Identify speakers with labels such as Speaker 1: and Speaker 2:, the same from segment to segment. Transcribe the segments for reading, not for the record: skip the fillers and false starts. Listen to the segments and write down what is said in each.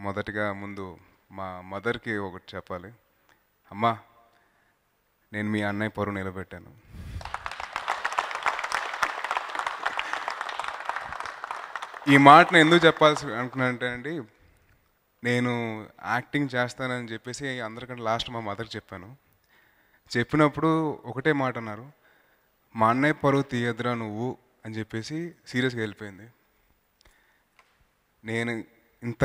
Speaker 1: మొదటిగా ముందు మా మదర్కి ఒకటి చెప్పాలి. అమ్మా, నేను మీ అన్నయ్య పరువు నిలబెట్టాను. ఈ మాటను ఎందుకు చెప్పాల్సి అనుకున్నానంటే అండి, నేను యాక్టింగ్ చేస్తానని చెప్పేసి అందరికంటే లాస్ట్ మా మదర్కి చెప్పాను. చెప్పినప్పుడు ఒకటే మాట అన్నారు, మా అన్నయ్య పరువు తీయద్దురా నువ్వు అని చెప్పేసి సీరియస్గా వెళ్ళిపోయింది. నేను ఇంత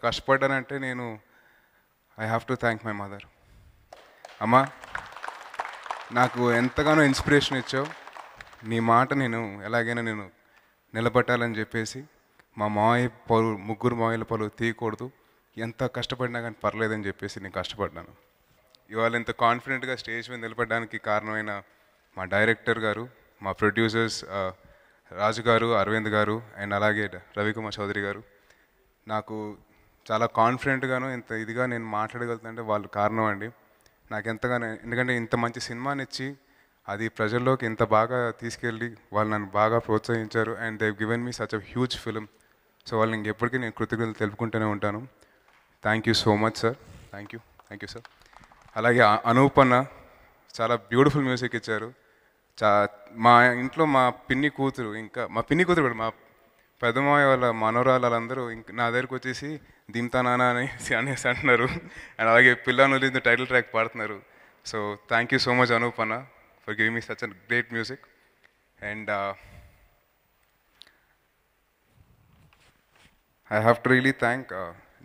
Speaker 1: కష్టపడ్డానంటే నేను I have to thank my mother. అమ్మా, నాకు ఎంతగానో ఇన్స్పిరేషన్ ఇచ్చావు. నీ మాట నేను ఎలాగైనా నేను నిలబెట్టాలని చెప్పేసి మా మావయ్య పరువు, ముగ్గురు మావయ్యల పరువు తీయకూడదు, ఎంత కష్టపడినా కానీ పర్లేదని చెప్పేసి నేను కష్టపడ్డాను. ఇవాళ ఇంత కాన్ఫిడెంట్గా స్టేజ్ మీద నిలబడడానికి కారణమైన మా డైరెక్టర్ గారు, మా ప్రొడ్యూసర్స్ రాజు గారు, అరవింద్ గారు అండ్ అలాగే రవికుమార్ చౌదరి గారు. నాకు చాలా కాన్ఫిడెంట్గాను ఇంత ఇదిగా నేను మాట్లాడగలుగుతానంటే వాళ్ళు కారణం అండి. నాకు ఎంతగానో, ఎందుకంటే ఇంత మంచి సినిమాని ఇచ్చి అది ప్రజల్లోకి ఇంత బాగా తీసుకెళ్ళి వాళ్ళు నన్ను బాగా ప్రోత్సహించారు. And they given me such a huge film. So వాళ్ళని ఇంకెప్పటికీ నేను కృతజ్ఞతలు తెలుపుకుంటూనే ఉంటాను. Thank you so much sir. Thank you sir. అలాగే అనూపన్న చాలా బ్యూటిఫుల్ మ్యూజిక్ ఇచ్చారు. మా ఇంట్లో మా పిన్ని కూతురు, ఇంకా మా పిన్ని కూతురు కూడా, మా పెద్దమాయ వాళ్ళ మనోరాలు వాళ్ళందరూ ఇంక నా దగ్గరికి వచ్చేసి దింతా నానా అనేసి అంటున్నారు. అండ్ అలాగే పిల్లలు టైటిల్ ట్రాక్ పాడుతున్నారు. So thank you so much అనూపన్న for giving me such a great music. And I have to really thank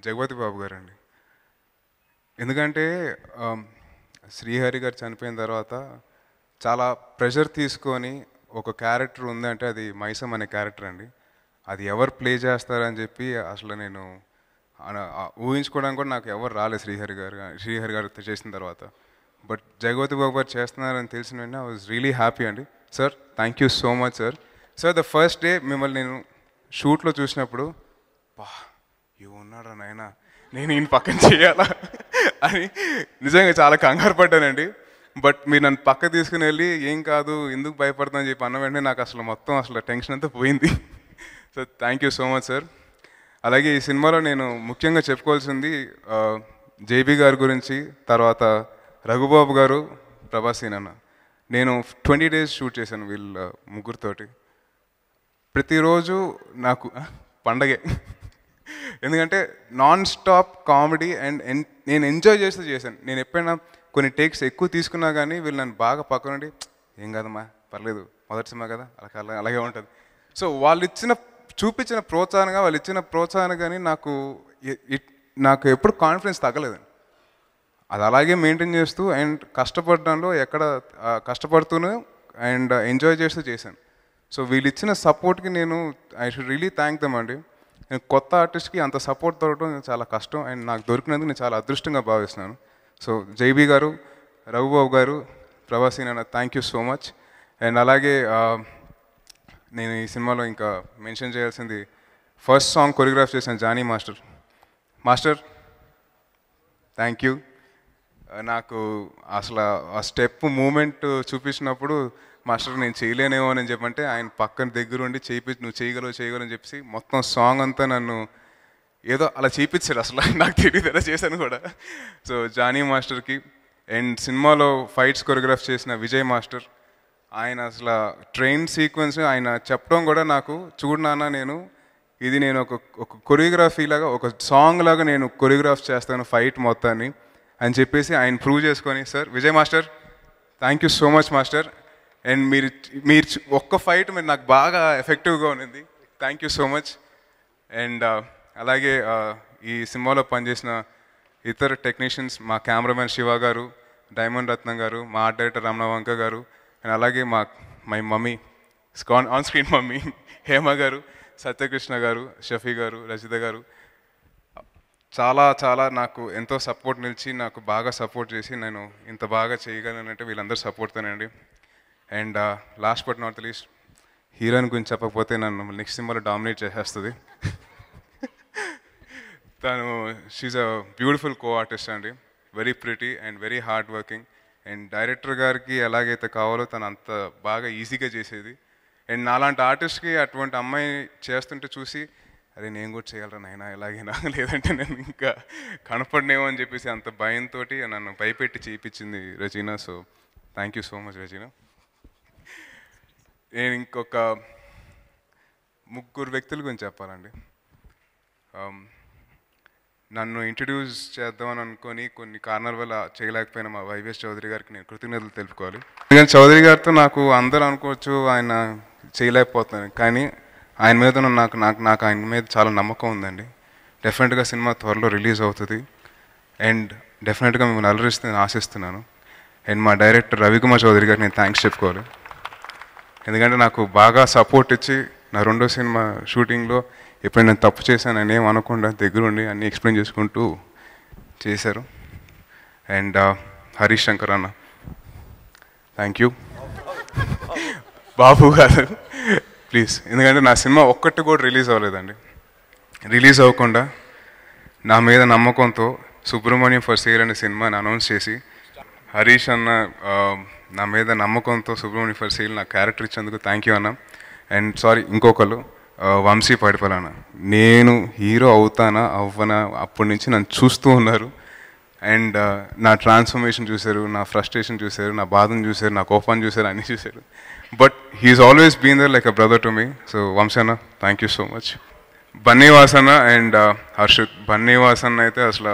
Speaker 1: Jagapathi Babu గారు అండి. ఎందుకంటే శ్రీహరి గారు చనిపోయిన తర్వాత చాలా ప్రెషర్ తీసుకొని ఒక క్యారెక్టర్ ఉందంటే అది మైసమ్ అనే క్యారెక్టర్ అండి. అది ఎవరు ప్లే చేస్తారని చెప్పి అసలు నేను ఊహించుకోవడానికి కూడా నాకు ఎవరు రాలేదు శ్రీహరి గారు చేసిన తర్వాత. బట్ జగపతి బాబు గారు చేస్తున్నారని తెలిసిన వెంటనే ఐ వాజ్ రియలీ హ్యాపీ అండి. Sir thank you so much sir. Sir the first day మిమ్మల్ని నేను షూట్లో చూసినప్పుడు, ఇవి ఉన్నారా నాయన, నేను ఈయన పక్కన చేయాలా అని నిజంగా చాలా కంగారు పడ్డానండి. బట్ మీరు నన్ను పక్క తీసుకుని వెళ్ళి ఏం కాదు, ఎందుకు భయపడతానని చెప్పి అన్న వెంటనే నాకు అసలు టెన్షన్ అంతా పోయింది. So thank you so much sir. అలాగే ఈ సినిమాలో నేను ముఖ్యంగా చెప్పుకోవాల్సింది జేబీ గారి గురించి, తర్వాత రఘుబాబు గారు, ప్రభాస్ అన్న. నేను 20 days షూట్ చేశాను వీళ్ళ ముగ్గురితోటి. ప్రతిరోజు నాకు పండగే. ఎందుకంటే నాన్ స్టాప్ కామెడీ అండ్ నేను ఎంజాయ్ చేస్తూ చేశాను. నేను ఎప్పుడైనా కొన్ని టేక్స్ ఎక్కువ తీసుకున్నా కానీ వీళ్ళు నన్ను బాగా పక్కనుండి, ఏం కాదమ్మా పర్లేదు, మొదటి సినిమా కదా, అలాగే ఉంటుంది. సో వాళ్ళు చూపించిన ప్రోత్సాహం కానీ నాకు ఎప్పుడు కాన్ఫిడెన్స్ తగ్గలేదండి. అది అలాగే మెయింటైన్ చేస్తూ అండ్ కష్టపడడంలో కష్టపడుతూనే అండ్ ఎంజాయ్ చేస్తూ చేశాను. సో వీళ్ళు ఇచ్చిన సపోర్ట్కి నేను I should really thank them అండి. నేను కొత్త ఆర్టిస్ట్కి అంత సపోర్ట్ దొరకడం చాలా కష్టం అండ్ నాకు దొరికినందుకు నేను చాలా అదృష్టంగా భావిస్తున్నాను. సో జైబీ గారు, రఘుబాబు గారు, ప్రభాస్ అన్న, thank you so much. And అలాగే నేను ఈ సినిమాలో ఇంకా మెన్షన్ చేయాల్సింది, ఫస్ట్ సాంగ్ కొరియోగ్రాఫ్ చేసిన జానీ మాస్టర్ థ్యాంక్ యూ. నాకు అసలు ఆ స్టెప్ మూమెంట్ చూపించినప్పుడు మాస్టర్ నేను చేయలేనేమో అని చెప్పంటే ఆయన పక్కన దగ్గరుండి నువ్వు చేయగలవు అని చెప్పేసి మొత్తం సాంగ్ అంతా నన్ను ఏదో అలా చేయించారు. అసలు నాకు తెలియదు ఎలా చేశాను కూడా. సో జానీ మాస్టర్కి అండ్ సినిమాలో ఫైట్స్ కొరియోగ్రాఫ్ చేసిన విజయ్ మాస్టర్, ఆయన అసలు ట్రైన్ సీక్వెన్స్ ఆయన చెప్పడం కూడా నాకు, చూడు నాన్న నేను ఒక కొరియోగ్రఫీ లాగా, ఒక సాంగ్ లాగా నేను కొరియోగ్రాఫ్ చేస్తాను ఫైట్ మొత్తాన్ని అని చెప్పేసి ఆయన ప్రూవ్ చేసుకొని, sir Vijay master thank you so much master. And మీరు ఒక్క ఫైట్ మీరు నాకు బాగా ఎఫెక్టివ్గా ఉన్నది. Thank you so much. And అలాగే ఈ సినిమాలో పనిచేసిన ఇతర టెక్నీషియన్స్, మా కెమెరామెన్ శివ గారు, డైమండ్ రత్నం గారు, మా ఆర్ట్ డైరెక్టర్ రమణ గారు, అండ్ అలాగే my mummy, on screen mummy Hema గారు, సత్యకృష్ణ గారు, షఫీ గారు, రజిత గారు, చాలా నాకు ఎంతో సపోర్ట్ నిలిచి నాకు బాగా సపోర్ట్ చేసి నేను ఇంత బాగా చేయగలనంటే వీళ్ళందరూ సపోర్ట్తోనండి. And last but not least, heroine గురించి చెప్పకపోతే నన్ను నెక్స్ట్ సినిమాలో డామినేట్ చేసేస్తుంది. She's a beautiful co artist అండి, very pretty and very hard working. And director గారికి ఎలాగైతే కావాలో తను అంత బాగా ఈజీగా చేసేది. అండ్ నాలాంటి ఆర్టిస్ట్కి అటువంటి అమ్మాయి చేస్తుంటే చూసి అరే నేను కూడా చేయగలరా నాయనా ఎలాగైనా, లేదంటే నేను ఇంకా కనపడినేమో అని చెప్పేసి అంత భయంతో నన్ను భయపెట్టి చేయించింది Rachina. So thank you so much Rachina. నేను ఇంకొక ముగ్గురు వ్యక్తుల గురించి చెప్పాలండి. నన్ను ఇంట్రడ్యూస్ చేద్దామని అనుకొని కొన్ని కారణాల వల్ల చేయలేకపోయినా మా వైవిఎస్ చౌదరి గారికి నేను కృతజ్ఞతలు తెలుపుకోవాలి. ఎందుకంటే చౌదరి గారితో నాకు అందరూ అనుకోవచ్చు ఆయన చేయలేకపోతున్నాను, కానీ ఆయన మీద నాకు ఆయన మీద చాలా నమ్మకం ఉందండి. డెఫినెట్గా సినిమా త్వరలో రిలీజ్ అవుతుంది అండ్ డెఫినెట్గా మిమ్మల్ని అలరిస్తుందని ఆశిస్తున్నాను. అండ్ మా డైరెక్టర్ రవికుమార్ చౌదరి గారికి నేను థ్యాంక్స్ చెప్పుకోవాలి. ఎందుకంటే నాకు బాగా సపోర్ట్ ఇచ్చి నా రెండో సినిమా షూటింగ్లో ఎప్పుడు నేను తప్పు చేశాను అని ఏం అనకుండా దగ్గరుండి అన్నీ ఎక్స్ప్లెయిన్ చేసుకుంటూ చేశారు. అండ్ హరీష్ శంకర్ అన్న థ్యాంక్ యూ. బాబు గారు ప్లీజ్, ఎందుకంటే నా సినిమా ఒక్కటి కూడా రిలీజ్ అవ్వలేదండి. రిలీజ్ అవ్వకుండా నా మీద నమ్మకంతో సుబ్రహ్మణ్యం ఫర్ సేల్ అనే సినిమాని అనౌన్స్ చేసి, హరీష్ అన్న నా మీద నమ్మకంతో సుబ్రహ్మణ్యం ఫర్ సేల్ నా క్యారెక్టర్ ఇచ్చేందుకు థ్యాంక్ యూ అన్న. అండ్ సారీ ఇంకొకరు వంశీ పడిపలన్న, నేను హీరో అవుతానా అవ్వనా అప్పటి నుంచి నన్ను చూస్తూ ఉన్నారు. అండ్ నా ట్రాన్స్ఫర్మేషన్ చూశారు, నా ఫ్రస్ట్రేషన్ చూశారు, నా బాధను చూశారు, నా కోపాన్ని చూశారు, అన్నీ చూశారు. But he's always been there like a brother to me. So Vamsi అన్న thank you so much. Bunny Vas అన్న అండ్ హర్షిత్. బన్నీవాస్ అన్న అయితే అసలు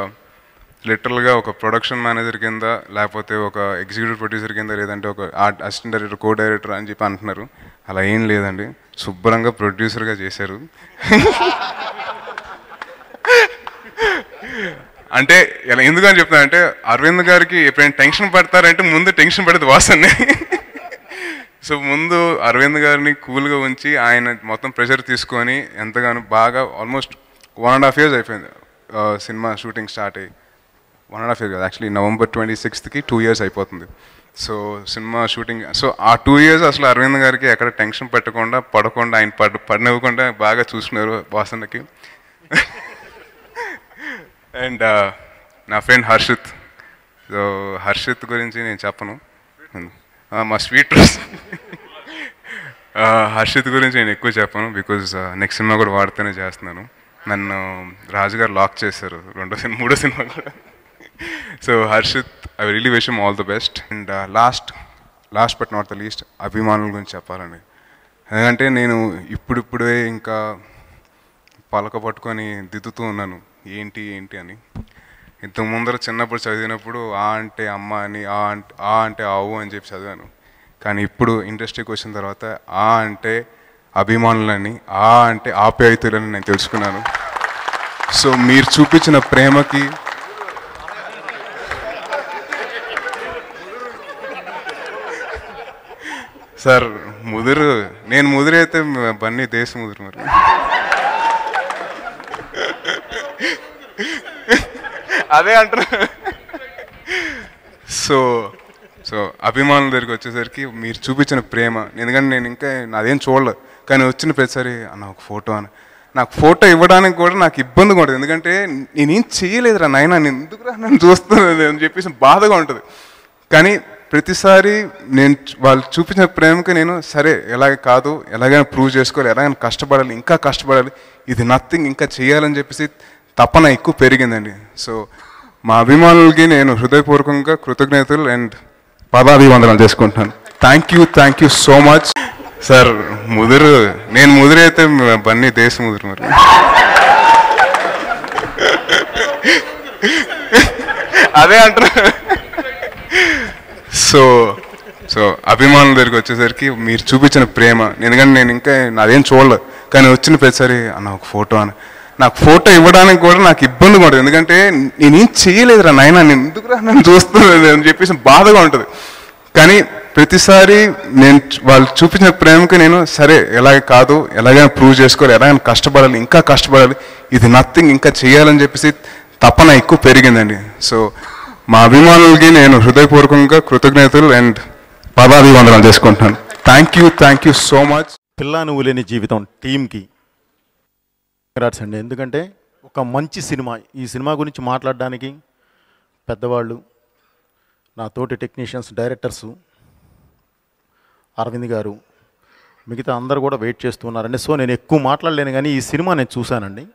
Speaker 1: లిటరల్గా ఒక ప్రొడక్షన్ మేనేజర్ కింద, లేకపోతే ఒక ఎగ్జిక్యూటివ్ ప్రొడ్యూసర్ కింద, లేదంటే ఒక art assistant director, co director అని చెప్పి అంటున్నారు. అలా ఏం లేదండి, శుభ్రంగా ప్రొడ్యూసర్గా చేశారు. అంటే ఇలా ఎందుకని చెప్తానంటే, అరవింద్ గారికి ఎప్పుడైనా టెన్షన్ పడతారంటే ముందు టెన్షన్ పడేది వాసన్నే. సో ముందు అరవింద్ గారిని కూల్గా ఉంచి ఆయన మొత్తం ప్రెషర్ తీసుకొని ఎంతగానో బాగా ఆల్మోస్ట్ 1.5 years అయిపోయింది సినిమా షూటింగ్ స్టార్ట్ అయ్యి. 1.5 years కాదు, యాక్చువల్లీ November 26th 2 years అయిపోతుంది. సో సినిమా షూటింగ్, సో ఆ 2 years అసలు అరవింద్ గారికి ఎక్కడ టెన్షన్ పెట్టకుండా పడకుండా ఆయన పడినవ్వకుండా బాగా చూసుకున్నారు వాసనకి. అండ్ నా ఫ్రెండ్ హర్షిత్. సో హర్షిత్ గురించి నేను చెప్పను, మా స్వీట్ రోజ్. హర్షిత్ గురించి నేను ఎక్కువ చెప్పను, బికాజ్ నెక్స్ట్ సినిమా కూడా వాడితేనే చేస్తున్నాను. నన్ను రాజుగారు లాక్ చేశారు మూడో సినిమా కూడా. So Harshit, I really wish him all the best. And last but not the least అభిమానుల గురించి చెప్పాలండి. ఎందుకంటే నేను ఇప్పుడిప్పుడే ఇంకా పలక పట్టుకొని దిద్దుతూ ఉన్నాను ఏంటి అని. ఇంతకు ముందర చిన్నప్పుడు చదివినప్పుడు ఆ అంటే అమ్మ అని, ఆ అంటే ఆవు అని చెప్పి చదివాను. కానీ ఇప్పుడు ఇండస్ట్రీకి వచ్చిన తర్వాత ఆ అంటే అభిమానులని, ఆ అంటే ఆప్యాయతలని నేను తెలుసుకున్నాను. సో మీరు చూపించిన ప్రేమకి సార్ నేను ముదురు అయితే బన్నీ దేశ ముదురు మరి. అదే అంటారు. సో అభిమానుల దగ్గరికి వచ్చేసరికి మీరు చూపించిన ప్రేమ, ఎందుకంటే నేను ఇంకా నాదేం చూడలేదు, కానీ వచ్చిన ప్రతిసారి అన్న ఒక ఫోటో అని, నాకు ఫోటో ఇవ్వడానికి కూడా నాకు ఇబ్బందిగా ఉంటుంది. ఎందుకంటే నేనేం చేయలేదురా నాయన, నేను ఎందుకురా నన్ను చూస్తున్నాను అని చెప్పేసి బాధగా ఉంటుంది. కానీ ప్రతిసారి నేను వాళ్ళు చూపించిన ప్రేమకి నేను సరే ఎలాగ కాదు, ఎలాగైనా ప్రూవ్ చేసుకోవాలి, ఎలాగైనా కష్టపడాలి, ఇంకా కష్టపడాలి, ఇది నథింగ్, ఇంకా చేయాలని చెప్పేసి తపన ఎక్కువ పెరిగిందండి. సో మా అభిమానులకి నేను హృదయపూర్వకంగా కృతజ్ఞతలు అండ్ పాదాభివందనాలు చేసుకుంటున్నాను. Thank you so much sir. నేను ముదురైతే బన్నీ దేశ ముదురు మరి. అదే అంటారు. సో అభిమానుల దగ్గరికి వచ్చేసరికి మీరు చూపించిన ప్రేమ, ఎందుకంటే నేను ఇంకా నాదేం చూడలేదు, కానీ వచ్చిన ప్రతిసారి అన్న ఒక ఫోటో అని, నాకు ఫోటో ఇవ్వడానికి కూడా నాకు ఇబ్బందిగా ఉంటుంది. ఎందుకంటే నేనేం చేయలేదురా నాయన, నేను ఎందుకురా నన్ను చూస్తున్నాను అని చెప్పేసి బాధగా ఉంటుంది. కానీ ప్రతిసారి నేను వాళ్ళు చూపించిన ప్రేమకి నేను సరే ఎలాగ కాదు, ఎలాగైనా ప్రూవ్ చేసుకోవాలి, ఎలాగైనా కష్టపడాలి, ఇంకా కష్టపడాలి, ఇది నథింగ్, ఇంకా చేయాలని చెప్పేసి తపన ఎక్కువ పెరిగిందండి. సో మా అభిమానులకి నేను హృదయపూర్వకంగా కృతజ్ఞతలు అండ్ పాదాభివందనాలు చేసుకుంటున్నాను. Thank you so much.
Speaker 2: పిల్లా నువ్వు లేని జీవితం టీంకి కంగ్రాట్స్ అండి. ఎందుకంటే ఒక మంచి సినిమా, ఈ సినిమా గురించి మాట్లాడడానికి పెద్దవాళ్ళు, నా తోటి టెక్నీషియన్స్, డైరెక్టర్సు, అరవింద్ గారు, మిగతా అందరు కూడా వెయిట్ చేస్తున్నారండి. సో నేను ఎక్కువ మాట్లాడలేను కానీ ఈ సినిమా నేను చూశానండి.